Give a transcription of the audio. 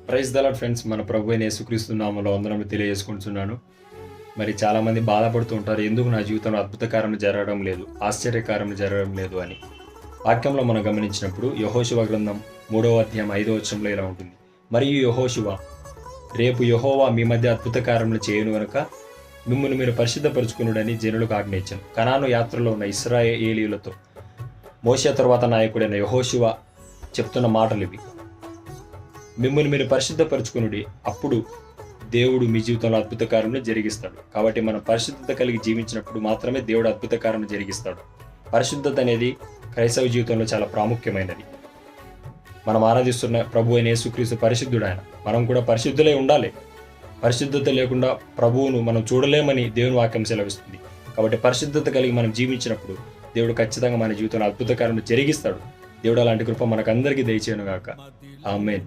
Praise the lord friends. మన ప్రభు అయిన యేసుక్రీస్తు నామములో వందనములు తెలియజేసుకుంటున్నాను. మరి చాలామంది బాధపడుతూ ఉంటారు. ఎందుకు నా జీవితంలో అద్భుత కార్యములు జరగడం లేదు, ఆశ్చర్యకార్యములు జరగడం లేదు అని. వాక్యంలో మనం గమనించినప్పుడు యెహోషువ గ్రంథం 3వ అధ్యాయం 5వ వచనంలో ఇలా ఉంటుంది. మరియు యెహోషువ, రేపు యెహోవా మీ మధ్య అద్భుత కార్యములు చేయను గనుక మిమ్మును మీరు పరిశుద్ధపరచుకొనుడని జనులకు ఆజ్ఞ ఇచ్చాను. కనాను యాత్రలో ఉన్న ఇశ్రాయేలీయులతో మోషే తరువాత నాయకుడైన యెహోషువ చెప్తున్న మాటలు ఇవి. మిమ్మల్ని మీరు పరిశుద్ధపరచుకొనుడి, అప్పుడు దేవుడు మీ జీవితంలో అద్భుత కార్యములు జరిగిస్తాడు. కాబట్టి మనం పరిశుద్ధత కలిగి జీవించినప్పుడు మాత్రమే దేవుడు అద్భుత కార్యములు జరిగిస్తాడు. పరిశుద్ధత అనేది క్రైస్తవ జీవితంలో చాలా ప్రాముఖ్యమైనది. మనం ఆరాధిస్తున్న ప్రభు అయిన యేసుక్రీస్తు పరిశుద్ధుడు. ఆయన మనం కూడా పరిశుద్ధులై ఉండాలి. పరిశుద్ధత లేకుండా ప్రభువును మనం చూడలేమని దేవుని వాక్యం సెలవిస్తుంది. కాబట్టి పరిశుద్ధత కలిగి మనం జీవించినప్పుడు దేవుడు ఖచ్చితంగా మన జీవితంలో అద్భుత కార్యములు జరిగిస్తాడు. దేవుడు అలాంటి కృప మనకందరికీ దయచేయను గాక. ఆమేన్.